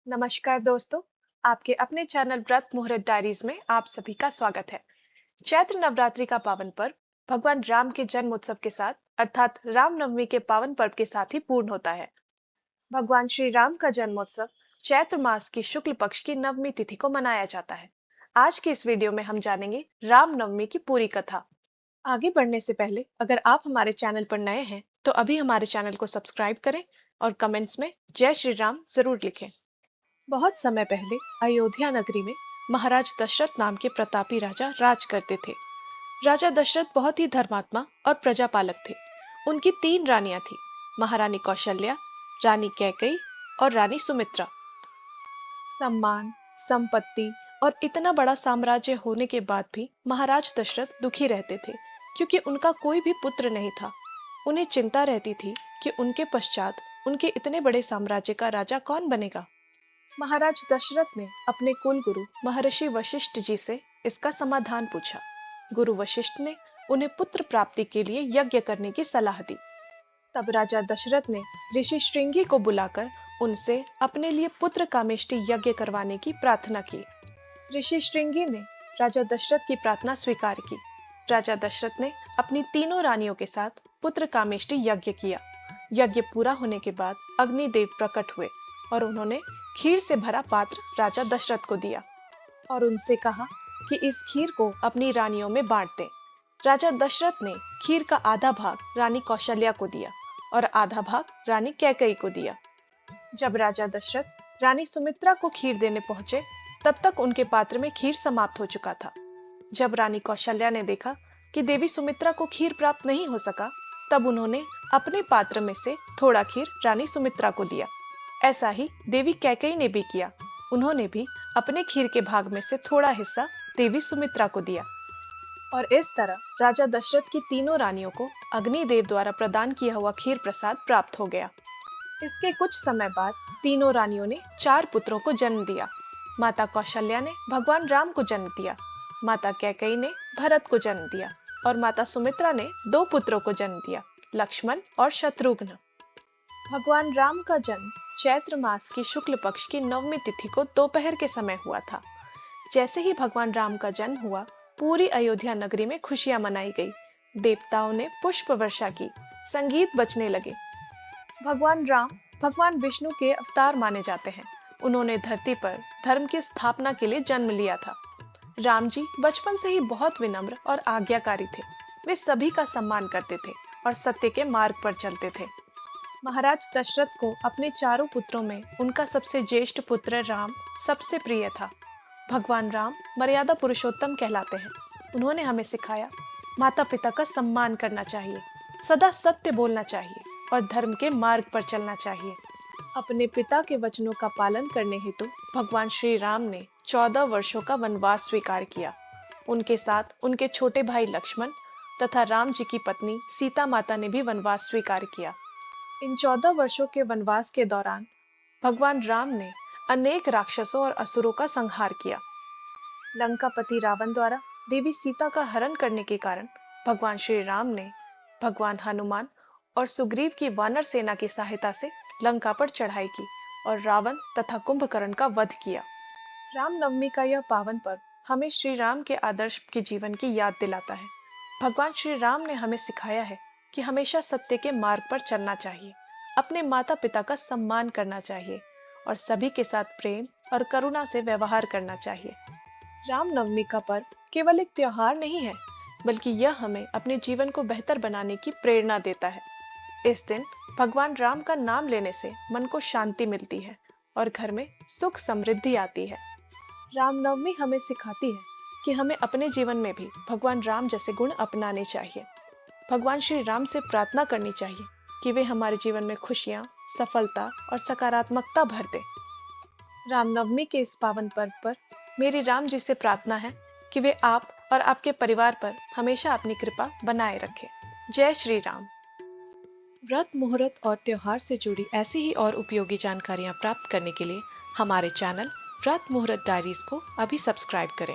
नमस्कार दोस्तों, आपके अपने चैनल व्रत मुहूर्त डायरीज में आप सभी का स्वागत है। चैत्र नवरात्रि का पावन पर्व भगवान राम के जन्म उत्सव के साथ अर्थात रामनवमी के पावन पर्व के साथ ही पूर्ण होता है। भगवान श्री राम का जन्मोत्सव चैत्र मास की शुक्ल पक्ष की नवमी तिथि को मनाया जाता है। आज की इस वीडियो में हम जानेंगे रामनवमी की पूरी कथा। आगे बढ़ने से पहले अगर आप हमारे चैनल पर नए हैं तो अभी हमारे चैनल को सब्सक्राइब करें और कमेंट्स में जय श्री राम जरूर लिखें। बहुत समय पहले अयोध्या नगरी में महाराज दशरथ नाम के प्रतापी राजा राज करते थे। राजा दशरथ बहुत ही धर्मात्मा और प्रजापालक थे। उनकी 3 रानियां थी, महारानी कौशल्या, रानी कैकेयी और रानी सुमित्रा। सम्मान, संपत्ति और इतना बड़ा साम्राज्य होने के बाद भी महाराज दशरथ दुखी रहते थे क्योंकि उनका कोई भी पुत्र नहीं था। उन्हें चिंता रहती थी कि उनके पश्चात उनके इतने बड़े साम्राज्य का राजा कौन बनेगा। महाराज दशरथ ने अपने कुल गुरु महर्षि वशिष्ठ जी से इसका समाधान पूछा। गुरु वशिष्ठ ने उन्हें पुत्र प्राप्ति के लिए यज्ञ करने की सलाह दी। तब राजा दशरथ ने ऋषि श्रृंगी को बुलाकर उनसे अपने लिए पुत्र कामेष्टि यज्ञ करवाने की प्रार्थना की। ऋषि श्रृंगी ने राजा दशरथ की प्रार्थना स्वीकार की। राजा दशरथ ने अपनी तीनों रानियों के साथ पुत्र कामेष्टि यज्ञ किया। यज्ञ पूरा होने के बाद अग्निदेव प्रकट हुए और उन्होंने खीर से भरा पात्र राजा दशरथ को दिया और उनसे कहा कि इस खीर को अपनी रानियों में बांट दें। राजा दशरथ ने खीर का आधा भाग रानी कौशल्या को दिया और आधा भाग रानी कैकेयी को दिया। जब राजा दशरथ रानी सुमित्रा को खीर देने पहुंचे तब तक उनके पात्र में खीर समाप्त हो चुका था। जब रानी कौशल्या ने देखा कि देवी सुमित्रा को खीर प्राप्त नहीं हो सका, तब उन्होंने अपने पात्र में से थोड़ा खीर रानी सुमित्रा को दिया। ऐसा ही देवी कैकेयी ने भी किया। उन्होंने भी अपने खीर के भाग में से थोड़ा हिस्सा देवी सुमित्रा को दिया और इस तरह राजा दशरथ की तीनों रानियों को अग्निदेव द्वारा प्रदान किया हुआ खीर प्रसाद प्राप्त हो गया। इसके कुछ समय बाद तीनों रानियों ने 4 पुत्रों को जन्म दिया। माता कौशल्या ने भगवान राम को जन्म दिया, माता कैकेयी ने भरत को जन्म दिया और माता सुमित्रा ने 2 पुत्रों को जन्म दिया, लक्ष्मण और शत्रुघ्न। भगवान राम का जन्म चैत्र मास की शुक्ल पक्ष की नवमी तिथि को दोपहर के समय हुआ था। जैसे ही भगवान राम का जन्म हुआ, पूरी अयोध्या नगरी में खुशियां मनाई गई। देवताओं ने पुष्प वर्षा की, संगीत बजने लगे। भगवान राम भगवान विष्णु के अवतार माने जाते हैं। उन्होंने धरती पर धर्म की स्थापना के लिए जन्म लिया था। राम जी बचपन से ही बहुत विनम्र और आज्ञाकारी थे। वे सभी का सम्मान करते थे और सत्य के मार्ग पर चलते थे। महाराज दशरथ को अपने 4 पुत्रों में उनका सबसे ज्येष्ठ पुत्र राम सबसे प्रिय था। भगवान राम मर्यादा पुरुषोत्तम कहलाते हैं। उन्होंने हमें सिखाया माता पिता का सम्मान करना चाहिए, सदा सत्य बोलना चाहिए और धर्म के मार्ग पर चलना चाहिए। अपने पिता के वचनों का पालन करने हेतु भगवान श्री राम ने 14 वर्षों का वनवास स्वीकार किया। उनके साथ उनके छोटे भाई लक्ष्मण तथा राम जी की पत्नी सीता माता ने भी वनवास स्वीकार किया। इन 14 वर्षों के वनवास के दौरान भगवान राम ने अनेक राक्षसों और असुरों का संहार किया। लंकापति रावण द्वारा देवी सीता का हरण करने के कारण भगवान श्री राम ने भगवान हनुमान और सुग्रीव की वानर सेना की सहायता से लंका पर चढ़ाई की और रावण तथा कुंभकर्ण का वध किया। रामनवमी का यह पावन पर्व हमें श्री राम के आदर्श के जीवन की याद दिलाता है। भगवान श्री राम ने हमें सिखाया है कि हमेशा सत्य के मार्ग पर चलना चाहिए, अपने माता पिता का सम्मान करना चाहिए और सभी के साथ प्रेम और करुणा से व्यवहार करना चाहिए। रामनवमी का पर्व केवल एक त्योहार नहीं है, बल्कि यह हमें अपने जीवन को बेहतर बनाने की प्रेरणा देता है। इस दिन भगवान राम का नाम लेने से मन को शांति मिलती है और घर में सुख समृद्धि आती है। रामनवमी हमें सिखाती है कि हमें अपने जीवन में भी भगवान राम जैसे गुण अपनाने चाहिए। भगवान श्री राम से प्रार्थना करनी चाहिए कि वे हमारे जीवन में खुशियां, सफलता और सकारात्मकता भर दें। रामनवमी के इस पावन पर्व पर मेरी राम जी से प्रार्थना है कि वे आप और आपके परिवार पर हमेशा अपनी कृपा बनाए रखें। जय श्री राम। व्रत मुहूर्त और त्योहार से जुड़ी ऐसी ही और उपयोगी जानकारियां प्राप्त करने के लिए हमारे चैनल व्रत मुहूर्त डायरीज को अभी सब्सक्राइब करें।